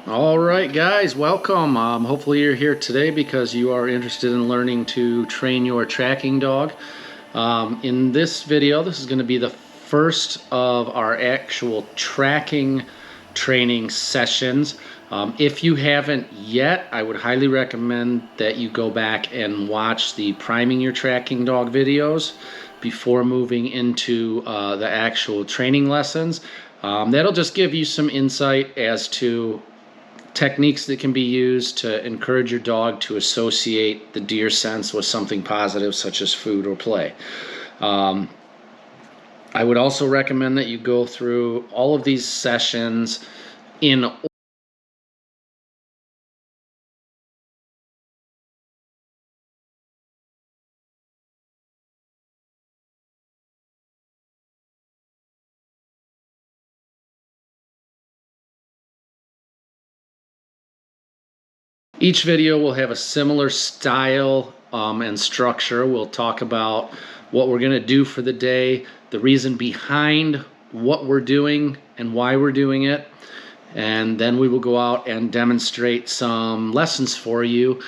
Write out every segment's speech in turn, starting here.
All right, guys, welcome. Hopefully you're here today because you are interested in learning to train your tracking dog. In this video, this is going to be the first of our actual tracking training sessions. If you haven't yet, I would highly recommend that you go back and watch the priming your tracking dog videos before moving into the actual training lessons. That'll just give you some insight as to techniques that can be used to encourage your dog to associate the deer sense with something positive, such as food or play. I would also recommend that you go through all of these sessions in each video will have a similar style and structure. We'll talk about what we're going to do for the day, the reason behind what we're doing and why we're doing it, and then we will go out and demonstrate some lessons for you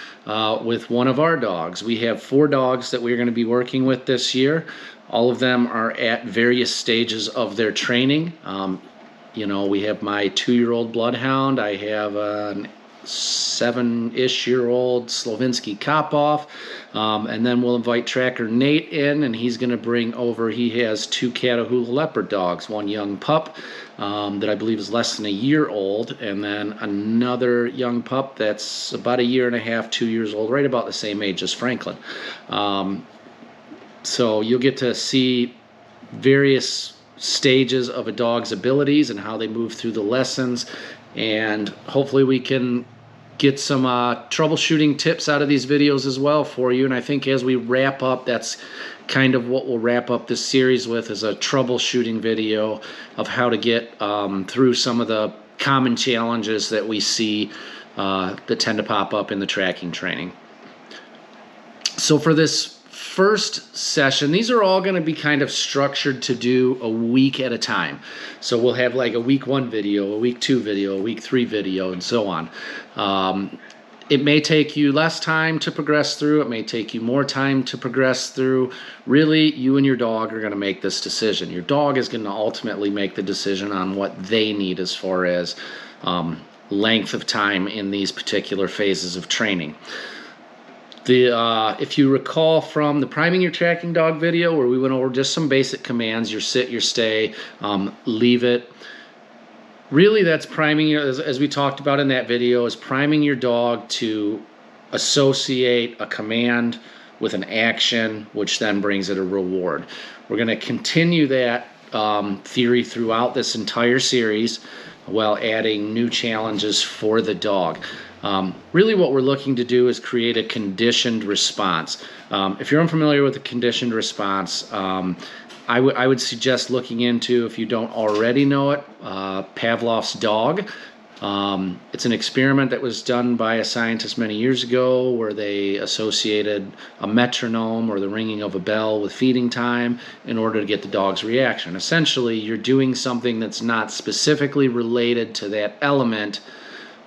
with one of our dogs. We have 4 dogs that we're going to be working with this year. All of them are at various stages of their training. We have my 2-year-old bloodhound. I have an 7-ish-year-old Slovinsky Kopov, and then we'll invite tracker Nate in, and he's going to bring over, he has 2 Catahoula leopard dogs, one young pup that I believe is less than a year old, and then another young pup that's about a year and a half, 2 years old, right about the same age as Franklin. So you'll get to see various stages of a dog's abilities and how they move through the lessons, and hopefully we can get some troubleshooting tips out of these videos as well for you. And I think as we wrap up, that's kind of what we'll wrap up this series with, is a troubleshooting video of how to get through some of the common challenges that we see that tend to pop up in the tracking training. So for this first session, these are all going to be kind of structured to do a week at a time. So we'll have like a week 1 video, a week 2 video, a week 3 video, and so on. It may take you less time to progress through. It may take you more time to progress through. Really, you and your dog are going to make this decision. Your dog is going to ultimately make the decision on what they need as far as length of time in these particular phases of training. If you recall from the priming your tracking dog video, where we went over just some basic commands, your sit, your stay, leave it. Really, that's priming, as we talked about in that video, is priming your dog to associate a command with an action, which then brings it a reward. We're going to continue that theory throughout this entire series while adding new challenges for the dog. Really what we're looking to do is create a conditioned response. If you're unfamiliar with a conditioned response, I would suggest looking into, if you don't already know it, Pavlov's dog. It's an experiment that was done by a scientist many years ago, where they associated a metronome or the ringing of a bell with feeding time in order to get the dog's reaction. Essentially, you're doing something that's not specifically related to that element,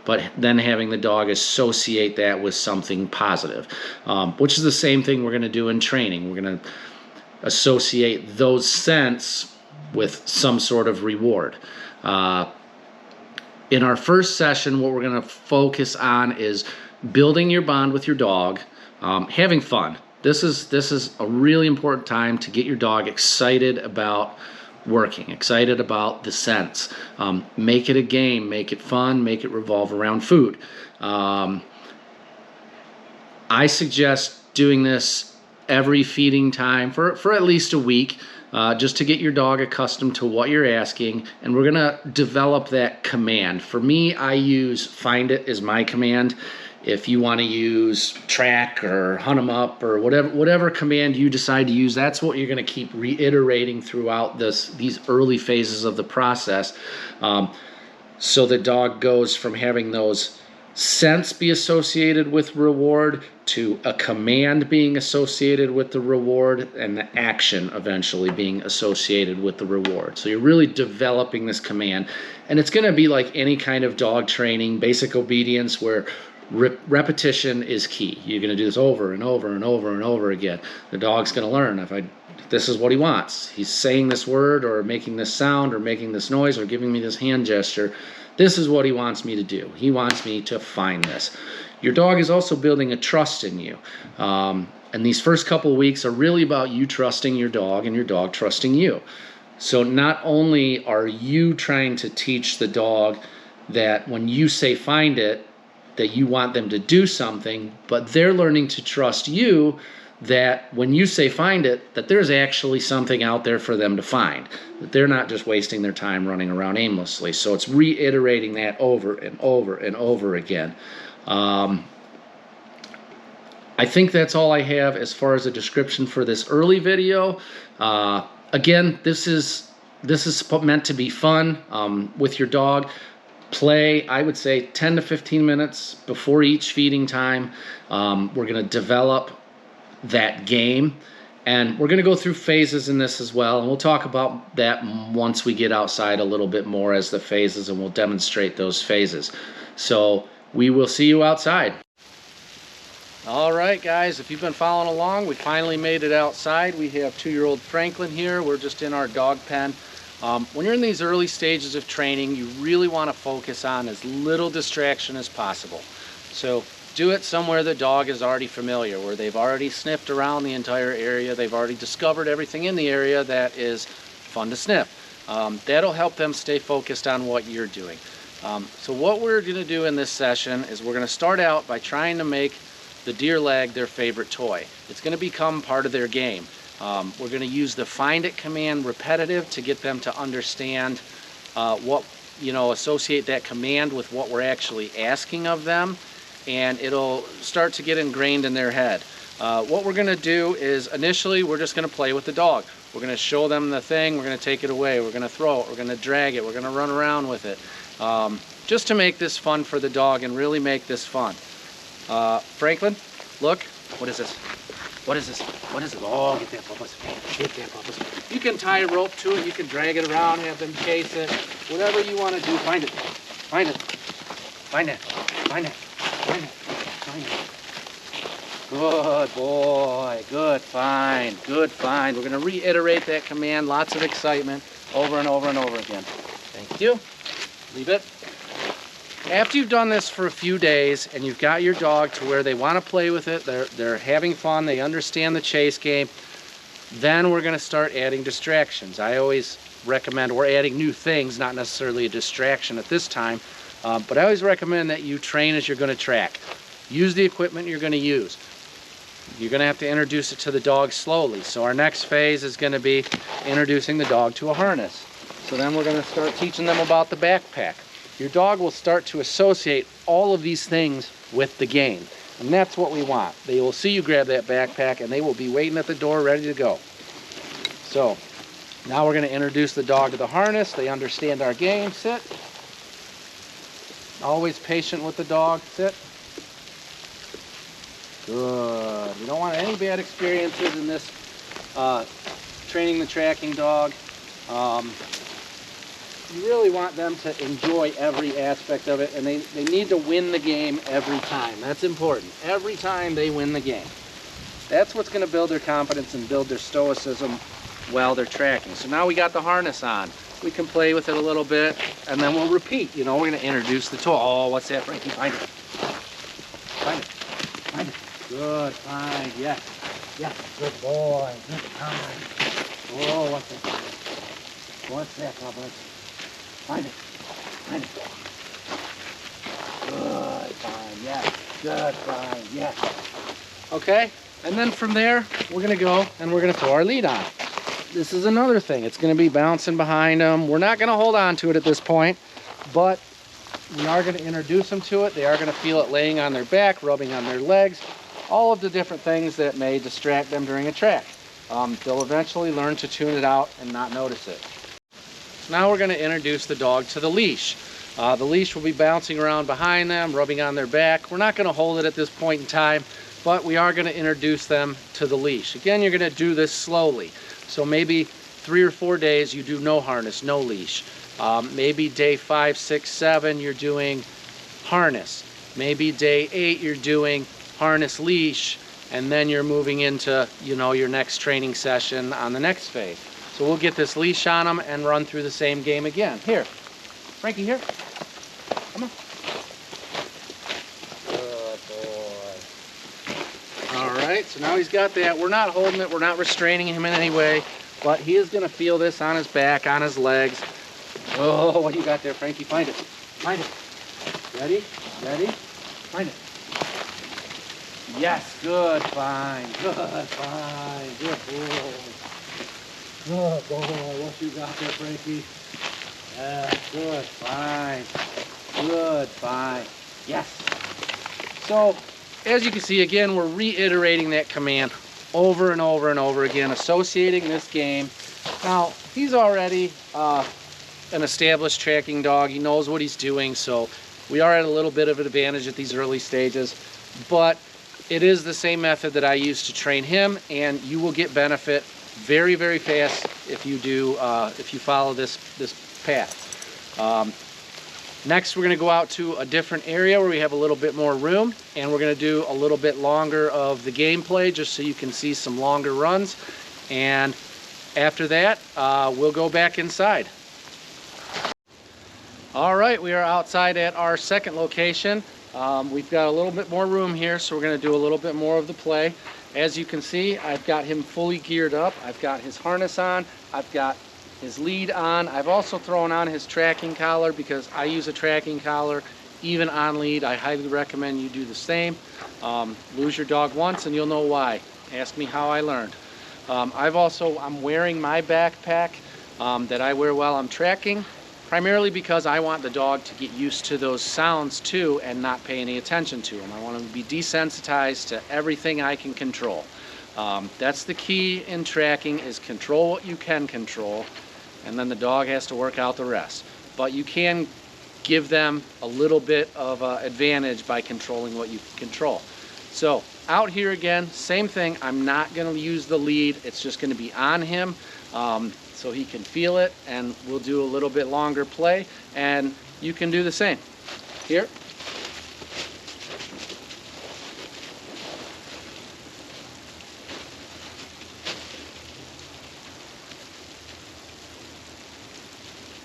but then having the dog associate that with something positive, which is the same thing we're going to do in training. We're going to associate those scents with some sort of reward. In our first session, what we're going to focus on is building your bond with your dog, having fun. This is a really important time to get your dog excited about working, excited about the scents. Make it a game, make it fun, make it revolve around food. I suggest doing this every feeding time for at least a week, just to get your dog accustomed to what you're asking, and we're gonna develop that command. For me, I use find it as my command. If you want to use track or hunt them up or whatever command you decide to use, that's what you're going to keep reiterating throughout these early phases of the process. So the dog goes from having those sense be associated with reward, to a command being associated with the reward, and the action eventually being associated with the reward. So you're really developing this command. And it's going to be like any kind of dog training, basic obedience, where repetition is key. You're going to do this over and over and over and over again. The dog's going to learn. If this is what he wants. He's saying this word or making this sound or making this noise or giving me this hand gesture. This is what he wants me to do. He wants me to find this. Your dog is also building a trust in you. And these first couple of weeks are really about you trusting your dog and your dog trusting you. So not only are you trying to teach the dog that when you say find it, that you want them to do something, but they're learning to trust you that when you say find it, that there's actually something out there for them to find, that they're not just wasting their time running around aimlessly. So it's reiterating that over and over and over again. I think that's all I have as far as a description for this early video. Again, this is meant to be fun with your dog. Play, I would say 10 to 15 minutes before each feeding time. We're going to develop that game, and we're going to go through phases in this as well, and we'll talk about that once we get outside a little bit more as the phases, and we'll demonstrate those phases. So we will see you outside. All right, guys, if you've been following along, we finally made it outside. We have 2-year-old Franklin here. We're just in our dog pen. When you're in these early stages of training, you really want to focus on as little distraction as possible. So do it somewhere the dog is already familiar, where they've already sniffed around the entire area. They've already discovered everything in the area that is fun to sniff. That'll help them stay focused on what you're doing. So what we're going to do in this session is we're going to start out by trying to make the deer leg their favorite toy. It's going to become part of their game. We're going to use the find it command repetitive to get them to understand associate that command with what we're actually asking of them, and it'll start to get ingrained in their head. What we're going to do is initially we're just going to play with the dog. We're going to show them the thing, we're going to take it away, we're going to throw it, we're going to drag it, we're going to run around with it, just to make this fun for the dog and really make this fun. Franklin, look, what is this? What is this? What is it? Oh, get that, Bubba's. Get that, Bubba's. You can tie a rope to it, you can drag it around, have them chase it, whatever you want to do. Find it. Find it. Find it. Find it. Find it. Find it. Good boy. Good find. Good find. We're going to reiterate that command. Lots of excitement over and over and over again. Thank you. Leave it. After you've done this for a few days and you've got your dog to where they want to play with it, they're having fun, they understand the chase game, then we're going to start adding distractions. I always recommend we're adding new things, not necessarily a distraction at this time, but I always recommend that you train as you're going to track. Use the equipment you're going to use. You're going to have to introduce it to the dog slowly. So our next phase is going to be introducing the dog to a harness. So then we're going to start teaching them about the backpack. Your dog will start to associate all of these things with the game. And that's what we want. They will see you grab that backpack and they will be waiting at the door ready to go. So now we're going to introduce the dog to the harness. They understand our game. Sit. Always patient with the dog. Sit. Good. You don't want any bad experiences in this training the tracking dog. You really want them to enjoy every aspect of it, and they need to win the game every time. That's important. Every time they win the game. That's what's going to build their confidence and build their stoicism while they're tracking. So now we got the harness on. We can play with it a little bit, and then we'll repeat. You know, we're going to introduce the toy. Oh, what's that, Frankie? Find it. Find it. Find it. Good. Find. Yes. Yes. Good boy. Good find. Oh, what's that? What's that, Bubba? Find it. Find it. Good find. Yes. Good find. Yes. Okay. And then from there, we're going to go and we're going to throw our lead on. This is another thing. It's going to be bouncing behind them. We're not going to hold on to it at this point, but we are going to introduce them to it. They are going to feel it laying on their back, rubbing on their legs, all of the different things that may distract them during a track. They'll eventually learn to tune it out and not notice it. Now we're going to introduce the dog to the leash. The leash will be bouncing around behind them, rubbing on their back. We're not going to hold it at this point in time, but we are going to introduce them to the leash. Again, you're going to do this slowly. So maybe 3 or 4 days you do no harness, no leash. Maybe day 5, 6, 7 you're doing harness. Maybe day 8 you're doing harness leash, and then you're moving into, you know, your next training session on the next phase. So we'll get this leash on them and run through the same game again. Here, Frankie, here. Come on. Good boy. All right, so now he's got that. We're not holding it, we're not restraining him in any way, but he is gonna feel this on his back, on his legs. Oh, what do you got there, Frankie? Find it. Find it. Ready? Ready? Find it. Yes, good, fine. Good, fine. Good boy. Good boy. What you got there, Frankie? Yeah, good, fine. Good, fine. Yes. So, as you can see, again, we're reiterating that command over and over and over again, associating this game. Now, he's already an established tracking dog. He knows what he's doing, so we are at a little bit of an advantage at these early stages, but it is the same method that I use to train him, and you will get benefit very, very fast if you do, if you follow this path. Next, we're going to go out to a different area where we have a little bit more room, and we're going to do a little bit longer of the gameplay just so you can see some longer runs. And after that, we'll go back inside. All right, we are outside at our second location. We've got a little bit more room here, so we're going to do a little bit more of the play. As you can see, I've got him fully geared up. I've got his harness on. I've got his lead on. I've also thrown on his tracking collar because I use a tracking collar even on lead. I highly recommend you do the same. Lose your dog once and you'll know why. Ask me how I learned. I'm wearing my backpack that I wear while I'm tracking, primarily because I want the dog to get used to those sounds too and not pay any attention to them. I want him to be desensitized to everything I can control. That's the key in tracking, is control what you can control, and then the dog has to work out the rest. But you can give them a little bit of advantage by controlling what you can control. So out here again, same thing. I'm not going to use the lead. It's just going to be on him so he can feel it, and we'll do a little bit longer play, and you can do the same. Here.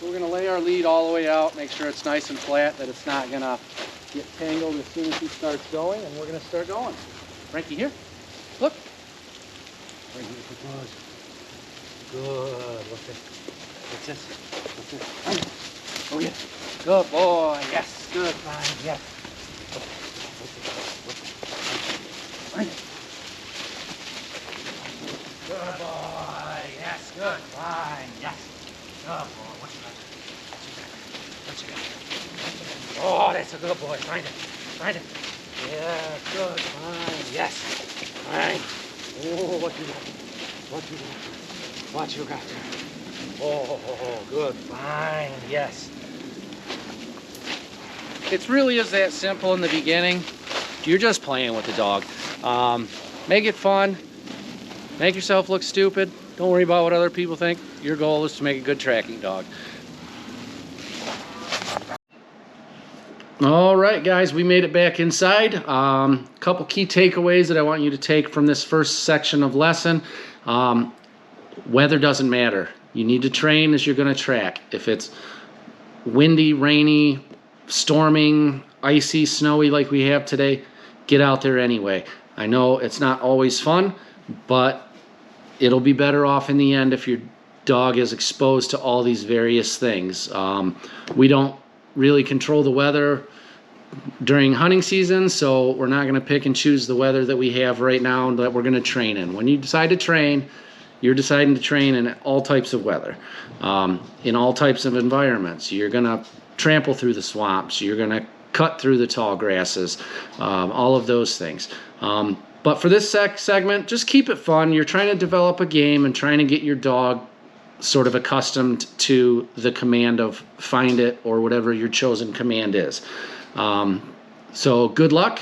We're going to lay our lead all the way out, make sure it's nice and flat, that it's not going to get tangled as soon as he starts going, and we're going to start going. Frankie, here. Look. Frankie, good. Good. What's this? What's this? What's this? Find it. Oh, yeah. Good boy. Yes. Good. Fine. Yes. Find it. Good boy. Yes. Good. Fine. Yes. Good boy. What you got? What you got? Oh, that's a good boy. Find it. Find it. Yeah. Good. Fine. Yes. Fine. Oh, what you got? What you got? What you got there? Oh, good. Fine. Yes. It really is that simple in the beginning. You're just playing with the dog. Make it fun. Make yourself look stupid. Don't worry about what other people think. Your goal is to make a good tracking dog. All right, guys, we made it back inside. Couple key takeaways that I want you to take from this first section of lesson. Weather doesn't matter. You need to train as you're going to track. If it's windy, rainy, storming, icy, snowy like we have today, get out there anyway. I know it's not always fun, but it'll be better off in the end if your dog is exposed to all these various things. We don't really control the weather during hunting season, so we're not going to pick and choose the weather that we have right now that we're going to train in. When you decide to train, you're deciding to train in all types of weather, in all types of environments. You're going to trample through the swamps. You're going to cut through the tall grasses, all of those things. But for this segment, just keep it fun. You're trying to develop a game and trying to get your dog sort of accustomed to the command of find it or whatever your chosen command is. So good luck.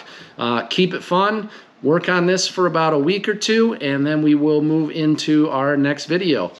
Keep it fun. Work on this for about a week or two, and then we will move into our next video.